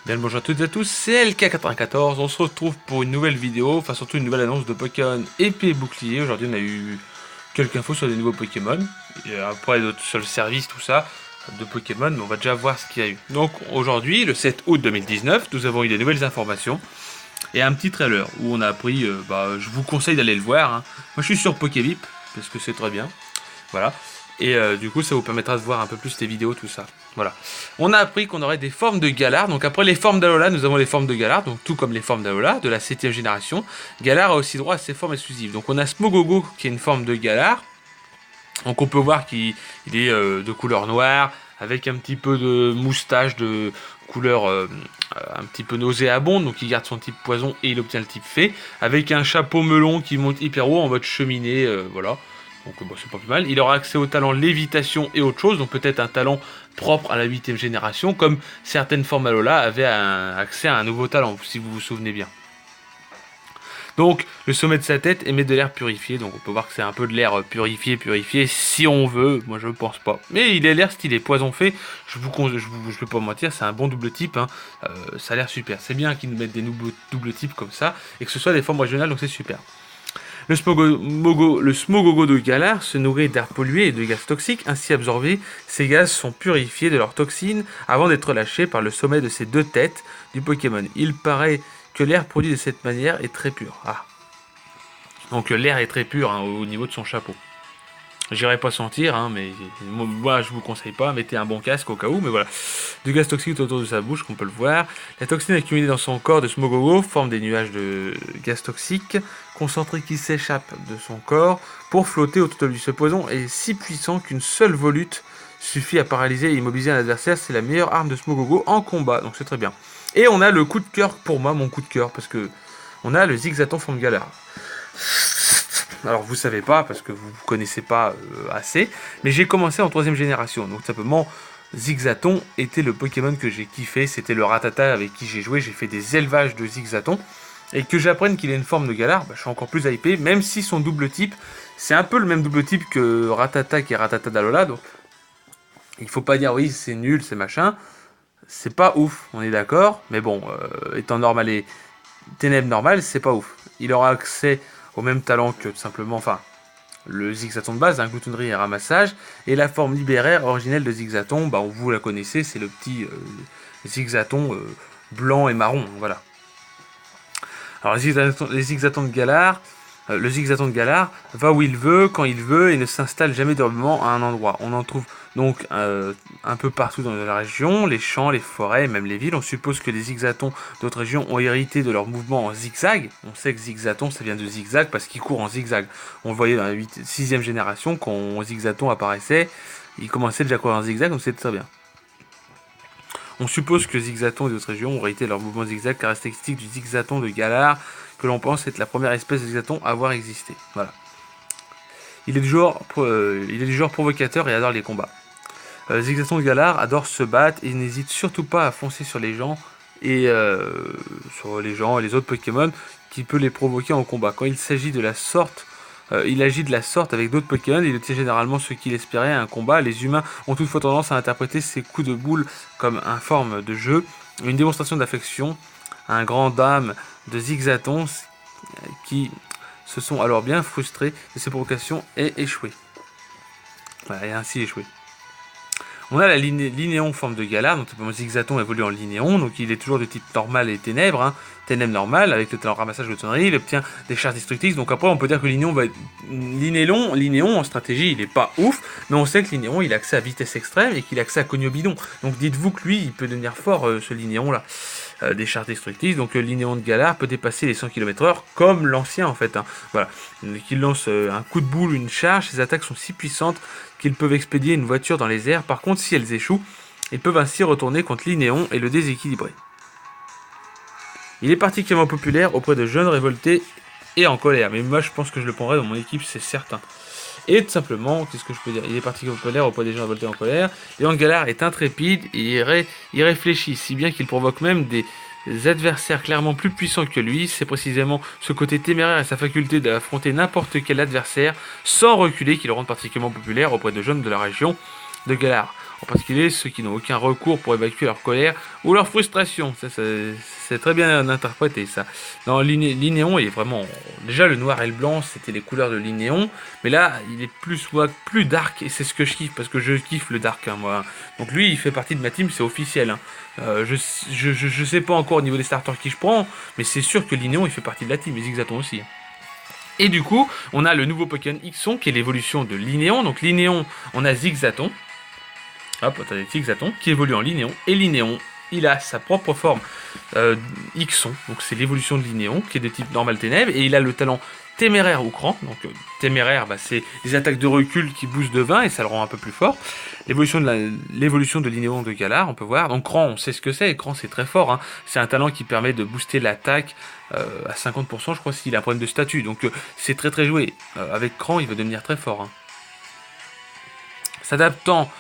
Bien le bonjour à toutes et à tous, c'est LK94, on se retrouve pour une nouvelle vidéo, enfin surtout une nouvelle annonce de Pokémon épée et bouclier. Aujourd'hui on a eu quelques infos sur des nouveaux Pokémon, et après sur le service tout ça, de Pokémon, mais on va déjà voir ce qu'il y a eu. Donc aujourd'hui, le 7 août 2019, nous avons eu des nouvelles informations, et un petit trailer où on a appris, je vous conseille d'aller le voir, hein. Moi je suis sur Pokébip, parce que c'est très bien, voilà. Et du coup, ça vous permettra de voir un peu plus les vidéos, tout ça. Voilà. On a appris qu'on aurait des formes de Galar. Donc après les formes d'Alola, nous avons les formes de Galar. Donc tout comme les formes d'Alola, de la 7ème génération. Galar a aussi droit à ses formes exclusives. Donc on a Smogogo qui est une forme de Galar. Donc on peut voir qu'il est de couleur noire, avec un petit peu de moustache de couleur un petit peu nauséabonde. Donc il garde son type poison et il obtient le type fée. Avec un chapeau melon qui monte hyper haut en mode cheminée. Voilà. Donc c'est pas plus mal. Il aura accès au talent lévitation et autre chose, donc peut-être un talent propre à la 8ème génération, comme certaines formes Alola avaient accès à un nouveau talent, si vous vous souvenez bien. Donc le sommet de sa tête émet de l'air purifié, donc on peut voir que c'est un peu de l'air purifié si on veut, moi je pense pas. Mais il a l'air stylé, poison fait, je vais pas mentir, c'est un bon double type, hein. Ça a l'air super. C'est bien qu'ils nous mettent des nouveaux double types comme ça, et que ce soit des formes régionales, donc c'est super. Le Smogogo de Galar se nourrit d'air pollué et de gaz toxiques, ainsi absorbés. Ces gaz sont purifiés de leurs toxines avant d'être relâchés par le sommet de ces deux têtes du Pokémon. Il paraît que l'air produit de cette manière est très pur. Ah. Donc l'air est très pur, hein, au niveau de son chapeau. J'irai pas sentir, hein, mais moi je vous conseille pas, mettez un bon casque au cas où, mais voilà. Du gaz toxique autour de sa bouche, qu'on peut le voir. La toxine accumulée dans son corps de Smogogo forme des nuages de gaz toxique concentrés qui s'échappent de son corps pour flotter autour de lui. Ce poison est si puissant qu'une seule volute suffit à paralyser et immobiliser un adversaire. C'est la meilleure arme de Smogogo en combat, donc c'est très bien. Et on a le coup de cœur pour moi, mon coup de cœur, parce que on a le Zigzaton forme Galar. Alors vous savez pas parce que vous connaissez pas assez, mais j'ai commencé en 3ème génération, donc simplement Zigzaton était le Pokémon que j'ai kiffé, c'était le Rattata avec qui j'ai joué, j'ai fait des élevages de Zigzaton, et que j'apprenne qu'il a une forme de Galar, je suis encore plus hypé, même si son double type, c'est un peu le même double type que Rattata qui est Rattata d'Alola, donc il faut pas dire oui c'est nul, c'est machin, c'est pas ouf, on est d'accord, mais bon, étant normal et ténèbres normales, c'est pas ouf. Il aura accès au même talent que tout simplement, enfin, le Zigzaton de base, gloutonnerie et ramassage, et la forme libéraire originelle de Zigzaton, vous la connaissez, c'est le petit Zigzaton blanc et marron, voilà. Alors les Zigzatons de Galar, le Zigzaton de Galar va où il veut, quand il veut, et ne s'installe jamais durablement à un endroit. On en trouve donc un peu partout dans la région, les champs, les forêts, même les villes. On suppose que les Zigzatons d'autres régions ont hérité de leur mouvement en zigzag. On sait que Zigzaton, ça vient de zigzag parce qu'il court en zigzag. On le voyait dans la 6ème génération, quand Zigzaton apparaissait, il commençait déjà à courir en zigzag, donc c'était très bien. On suppose que Zigzaton et d'autres régions ont hérité de leur mouvement zigzag caractéristique du Zigzaton de Galar, que l'on pense être la première espèce de Zigzaton à avoir existé. Voilà. Il est du genre provocateur et adore les combats. Zigzaton de Galar adore se battre et n'hésite surtout pas à foncer sur les gens et les autres Pokémon qui peut les provoquer en combat. Quand il s'agit de la sorte, il agit de la sorte avec d'autres Pokémon, il obtient généralement ce qu'il espérait à un combat. Les humains ont toutefois tendance à interpréter ces coups de boule comme une forme de jeu, une démonstration d'affection, un grand dame de Zigzaton qui se sont alors bien frustrés de ces provocations et échoués. Voilà, et ainsi échoué. On a la Linéon forme de Galar, donc Zigzaton évolue en Linéon, donc il est toujours de type normal et ténèbres, hein, ténèbres normal, avec le talent ramassage de tonnerie, il obtient des charges destructrices, donc après on peut dire que Linéon va être... Linéon en stratégie il est pas ouf, mais on sait que Linéon il a accès à vitesse extrême et qu'il a accès à Cogno Bidon, donc dites-vous que lui il peut devenir fort ce Linéon là. Des charges destructrices, donc Linéon de Galar peut dépasser les 100 km/h comme l'ancien en fait, hein. Voilà, qu'il lance un coup de boule, une charge, ses attaques sont si puissantes qu'ils peuvent expédier une voiture dans les airs. Par contre, si elles échouent, ils peuvent ainsi retourner contre Linéon et le déséquilibrer. Il est particulièrement populaire auprès de jeunes révoltés et en colère, mais moi je pense que je le prendrai dans mon équipe, c'est certain. Et tout simplement, qu'est-ce que je peux dire, il est particulièrement populaire auprès des gens révoltés en colère. Léon Galar est intrépide et irréfléchi, si bien qu'il provoque même des adversaires clairement plus puissants que lui. C'est précisément ce côté téméraire et sa faculté d'affronter n'importe quel adversaire sans reculer qui le rendent particulièrement populaire auprès de jeunes de la région de Galar. en particulier ceux qui n'ont aucun recours pour évacuer leur colère ou leur frustration. Ça, c'est très bien interprété ça. Dans l'Inéon, il est vraiment... Déjà le noir et le blanc, c'était les couleurs de l'Inéon, mais là, il est plus dark, et c'est ce que je kiffe, parce que je kiffe le dark, hein, moi. Donc lui, il fait partie de ma team, c'est officiel. Hein. Je sais pas encore au niveau des starters qui je prends, mais c'est sûr que l'Inéon, il fait partie de la team, et Zigzaton aussi. Et du coup, on a le nouveau Pokémon Ixon, qui est l'évolution de l'Inéon. Donc l'Inéon, on a Zigzaton. Hop, attendez, Zigzaton, qui évolue en l'Inéon. Et l'Inéon, il a sa propre forme Ixon. Donc c'est l'évolution de l'Inéon, qui est de type normal ténèbres. Et il a le talent téméraire ou cran. Donc téméraire, c'est les attaques de recul qui boostent de 20 et ça le rend un peu plus fort. L'évolution de l'Inéon de Galar, on peut voir. Donc cran, on sait ce que c'est. Et cran, c'est très fort. Hein. C'est un talent qui permet de booster l'attaque à 50%, je crois, s'il a un problème de statut. Donc c'est très très joué. Avec cran, il va devenir très fort. Hein. S'adaptant,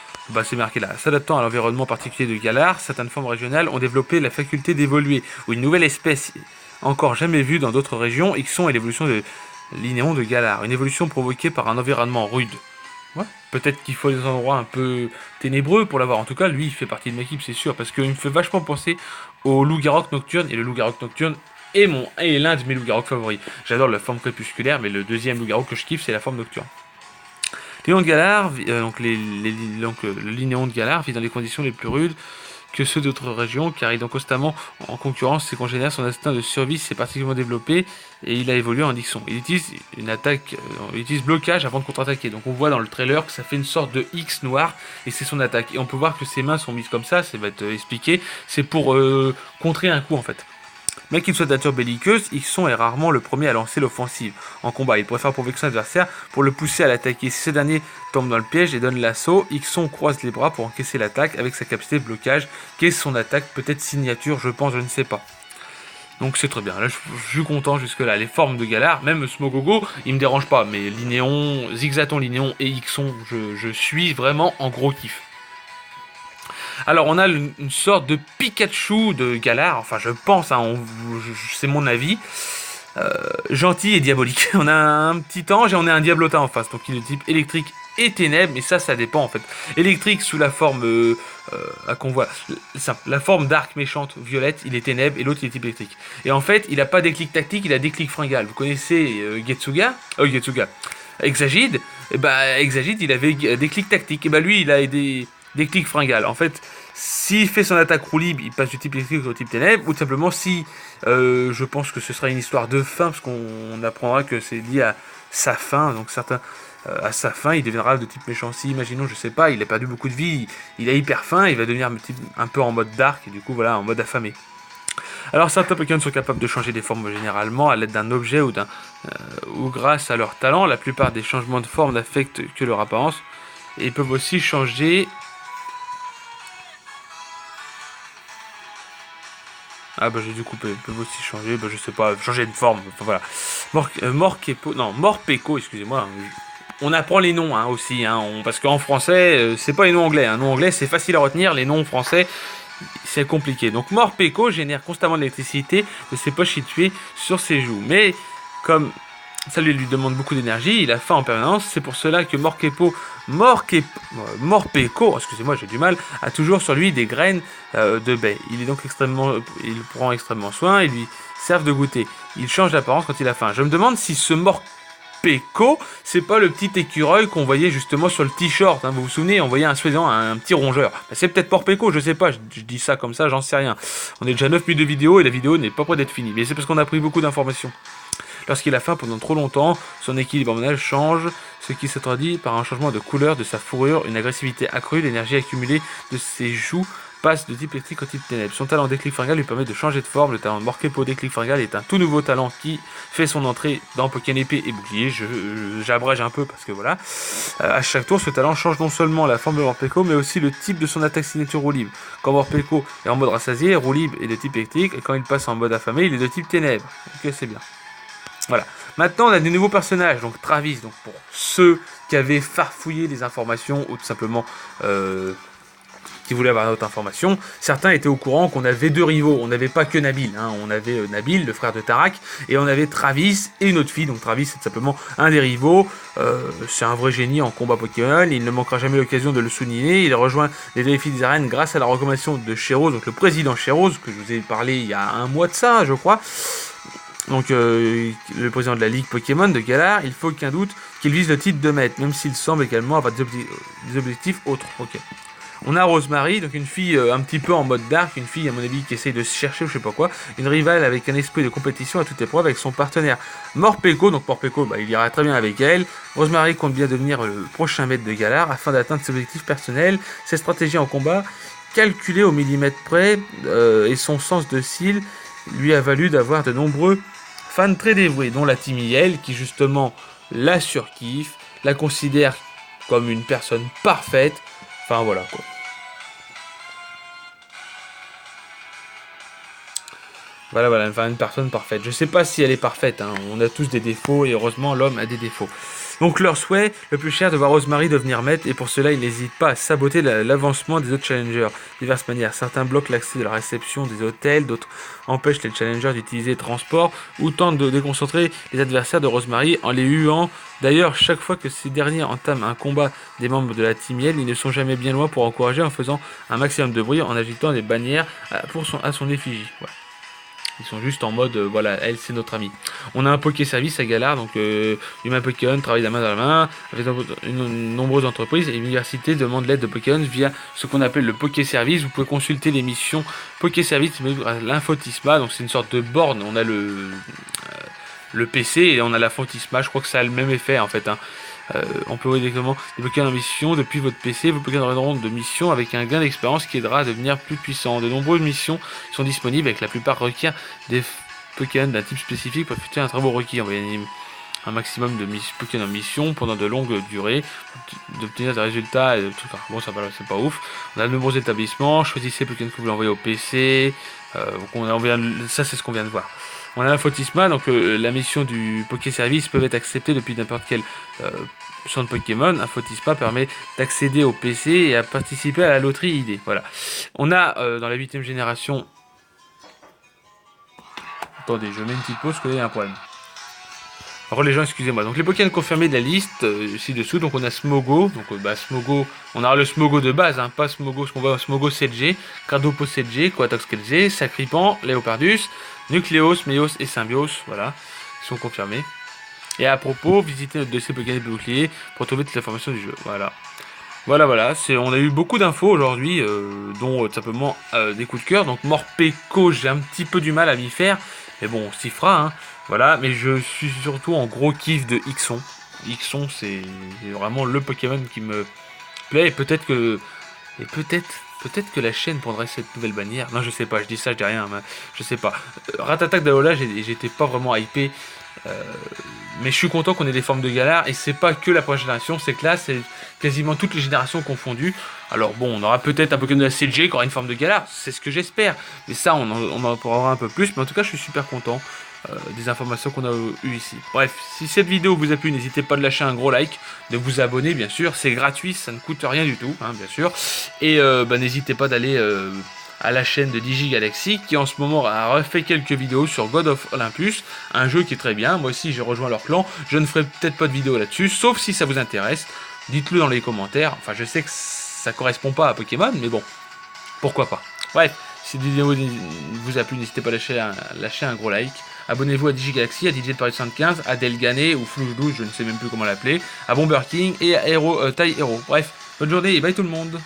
c'est marqué là, s'adaptant à l'environnement particulier de Galar, certaines formes régionales ont développé la faculté d'évoluer, ou une nouvelle espèce encore jamais vue dans d'autres régions, Ixon est l'évolution de l'Inéon de Galar, une évolution provoquée par un environnement rude. Ouais. Peut-être qu'il faut des endroits un peu ténébreux pour l'avoir. En tout cas, lui, il fait partie de ma équipe, c'est sûr, parce qu'il me fait vachement penser au loup-garou nocturne, et le loup-garou nocturne est l'un de mes loups-garou favoris. J'adore la forme crépusculaire, mais le deuxième loup-garou que je kiffe, c'est la forme nocturne. L'Inéon de Galar, le Linéon de Galar vit dans les conditions les plus rudes que ceux d'autres régions, car il est donc constamment en concurrence. Ses congénères, son instinct de survie s'est particulièrement développé et il a évolué en Ixon. Il utilise une attaque, il utilise blocage avant de contre-attaquer. Donc on voit dans le trailer que ça fait une sorte de X noir et c'est son attaque. Et on peut voir que ses mains sont mises comme ça va être expliqué. C'est pour contrer un coup en fait. Mais qu'il soit de nature belliqueuse, Ixon est rarement le premier à lancer l'offensive en combat. Il préfère provoquer son adversaire pour le pousser à l'attaquer. Si ce dernier tombe dans le piège et donne l'assaut, Ixon croise les bras pour encaisser l'attaque avec sa capacité de blocage, qui est son attaque, peut-être signature, je pense, je ne sais pas. Donc c'est très bien, là je suis content jusque là. Les formes de Galar, même Smogogo, il me dérange pas, mais l'Inéon, Zigzaton, l'Inéon et Ixon, je suis vraiment en gros kiff. Alors on a une sorte de Pikachu de Galar, enfin je pense, hein, c'est mon avis, gentil et diabolique. On a un petit ange et on a un diablotin en face, donc il est de type électrique et ténèbres, mais ça dépend en fait. Électrique sous la forme, qu'on voit, la forme d'arc méchante violette, il est ténèbres, et l'autre il est type électrique. Et en fait, il a pas déclic tactique, il a déclic fringal. Vous connaissez Getsuga, Exagide, et Exagide il avait déclic tactique, et lui il a des clics fringales. En fait, s'il fait son attaque roue libre, il passe du type électrique au type ténèbres, ou tout simplement si, je pense que ce sera une histoire de fin, parce qu'on apprendra que c'est lié à sa fin, donc à sa fin, il deviendra de type méchant. Si, imaginons, je sais pas, il a perdu beaucoup de vie, il a hyper faim, il va devenir un peu en mode dark, et du coup, voilà, en mode affamé. Alors certains Pokémon sont capables de changer des formes généralement à l'aide d'un objet ou grâce à leur talent. La plupart des changements de forme n'affectent que leur apparence, et ils peuvent aussi changer... Ah j'ai dû couper, ils peuvent aussi changer, je sais pas, changer de forme, enfin, voilà. Morpeko, excusez-moi, on apprend les noms aussi, parce qu'en français, c'est pas les noms anglais, un nom anglais c'est facile à retenir, les noms français, c'est compliqué. Donc Morpeko génère constamment de l'électricité de ses poches situées sur ses joues, mais comme ça lui demande beaucoup d'énergie, il a faim en permanence, c'est pour cela que Morpeko, excusez-moi j'ai du mal, a toujours sur lui des graines de baie. Il prend extrêmement soin, il lui servent de goûter. Il change d'apparence quand il a faim. Je me demande si ce Morpeko, c'est pas le petit écureuil qu'on voyait justement sur le t-shirt, vous vous souvenez, on voyait un petit rongeur. C'est peut-être Morpeko, je sais pas, je dis ça comme ça, j'en sais rien. On est déjà 9 minutes de vidéo et la vidéo n'est pas près d'être finie, mais c'est parce qu'on a pris beaucoup d'informations. Lorsqu'il a faim pendant trop longtemps, son équilibre hormonal change, ce qui se traduit par un changement de couleur de sa fourrure, une agressivité accrue, l'énergie accumulée de ses joues passe de type électrique au type ténèbres. Son talent déclic fringal lui permet de changer de forme. Le talent de Morpeko déclic fringal est un tout nouveau talent qui fait son entrée dans Pokémon épée et bouclier. J'abrège un peu parce que voilà. À chaque tour, ce talent change non seulement la forme de Morpeko, mais aussi le type de son attaque signature roue libre. Quand Morpeko est en mode rassasié, roue libre est de type électrique, et quand il passe en mode affamé, il est de type ténèbres. Ok, c'est bien. Voilà. Maintenant, on a des nouveaux personnages. Donc Travis, donc pour ceux qui avaient farfouillé les informations ou tout simplement qui voulaient avoir d'autres informations. Certains étaient au courant qu'on avait 2 rivaux. On n'avait pas que Nabil, hein. On avait Nabil, le frère de Tarak, et on avait Travis et une autre fille. Donc Travis, c'est simplement un des rivaux. C'est un vrai génie en combat Pokémon. Il ne manquera jamais l'occasion de le souligner. Il rejoint les défis des arènes grâce à la recommandation de Chéros, donc le président Chéros, que je vous ai parlé il y a un mois de ça, je crois. Donc le président de la Ligue Pokémon de Galar, il faut aucun doute qu'il vise le titre de maître, même s'il semble également avoir des objectifs autres. Ok. On a Rosemary, donc une fille un petit peu en mode dark, une fille à mon avis qui essaye de se chercher ou je sais pas quoi, une rivale avec un esprit de compétition à toute épreuve avec son partenaire Morpeko, donc Morpeko il ira très bien avec elle. Rosemary compte bien devenir le prochain maître de Galar afin d'atteindre ses objectifs personnels, ses stratégies en combat, calculées au millimètre près, et son sens de style lui a valu d'avoir de nombreux fans très dévoués, dont la Team IL qui justement la surkiffe, la considère comme une personne parfaite. Enfin voilà quoi. Voilà, enfin une personne parfaite. Je sais pas si elle est parfaite, hein. On a tous des défauts et heureusement l'homme a des défauts. Donc leur souhait le plus cher de voir Rosemary devenir maître et pour cela ils n'hésitent pas à saboter l'avancement des autres challengers. Diverses manières. Certains bloquent l'accès de la réception des hôtels, d'autres empêchent les challengers d'utiliser les transports ou tentent de déconcentrer les adversaires de Rosemary en les huant. D'ailleurs, chaque fois que ces derniers entament un combat des membres de la Team Yell, ils ne sont jamais bien loin pour encourager en faisant un maximum de bruit, en agitant des bannières à son effigie. Ouais. Ils sont juste en mode, voilà, elle c'est notre amie. On a un Poké Service à Galar, donc Humain Pokémon travaille la main dans la main avec nombreuses entreprises et l'université demande l'aide de Pokémon via ce qu'on appelle le Poké Service. Vous pouvez consulter l'émission Poké Service, l'infotisma, donc c'est une sorte de borne. On a le PC et on a la Fotisma, je crois que ça a le même effet en fait, hein. On peut voir directement des Pokémon en mission depuis votre PC. Vos Pokémon auront de mission avec un gain d'expérience qui aidera à devenir plus puissant. De nombreuses missions sont disponibles avec la plupart requièrent des Pokémon d'un type spécifique pour effectuer un travail requis. On va gagner un maximum de Pokémon en mission pendant de longues durées, d'obtenir des résultats et des trucs. Bon, ça va, c'est pas ouf. On a de nombreux établissements. Choisissez Pokémon que vous voulez envoyer au PC. Ça, c'est ce qu'on vient de voir. On a l'infotisma, donc la mission du Poké Service peut être acceptée depuis n'importe quel centre Pokémon. Infotisma permet d'accéder au PC et à participer à la loterie ID. Voilà. On a dans la 8ème génération. Attendez, je mets une petite pause parce qu'il y a un problème. Alors les gens, excusez-moi. Donc les Pokémon confirmés de la liste ci-dessous. Donc on a Smogo. Donc Smogo, on aura le Smogo de base, hein, pas Smogo, ce qu'on voit Smogo 7G, Cardopo 7G, Quatox 4G, Sacripan, Léopardus, Nucléos, Méos et Symbios. Voilà, ils sont confirmés. Et à propos, visitez notre dossier Pokémon Bouclier pour trouver toute l'information du jeu. Voilà. Voilà, on a eu beaucoup d'infos aujourd'hui, dont simplement des coups de cœur. Donc Morpeko, j'ai un petit peu du mal à m'y faire, mais bon, on s'y fera, hein. Voilà, mais je suis surtout en gros kiff de Ixon. Ixon, c'est vraiment le Pokémon qui me plaît, et peut-être que la chaîne prendrait cette nouvelle bannière. Non, je sais pas, je dis ça, je dis rien, mais je sais pas. Ratatak d'Alola, j'étais pas vraiment hypé. Mais je suis content qu'on ait des formes de Galar et c'est pas que la première génération, c'est que là c'est quasiment toutes les générations confondues. Alors bon, on aura peut-être un Pokémon de la CG qui aura une forme de Galar, c'est ce que j'espère, mais ça on en pourra un peu plus, mais en tout cas je suis super content des informations qu'on a eues ici. Bref, si cette vidéo vous a plu, n'hésitez pas à lâcher un gros like, de vous abonner bien sûr, c'est gratuit, ça ne coûte rien du tout, hein, bien sûr, et n'hésitez pas d'aller à la chaîne de DigiGalaxy qui en ce moment a refait quelques vidéos sur God of Olympus, un jeu qui est très bien. Moi aussi j'ai rejoint leur clan, je ne ferai peut-être pas de vidéo là-dessus, sauf si ça vous intéresse, dites-le dans les commentaires. Enfin je sais que ça correspond pas à Pokémon, mais bon, pourquoi pas. Bref, si cette vidéo vous a plu, n'hésitez pas à lâcher un gros like. Abonnez-vous à DigiGalaxy, à DJ de Paris 75, à Delgané ou Floujdou, je ne sais même plus comment l'appeler, à Bomber King et à Taille Hero. Bref, bonne journée et bye tout le monde.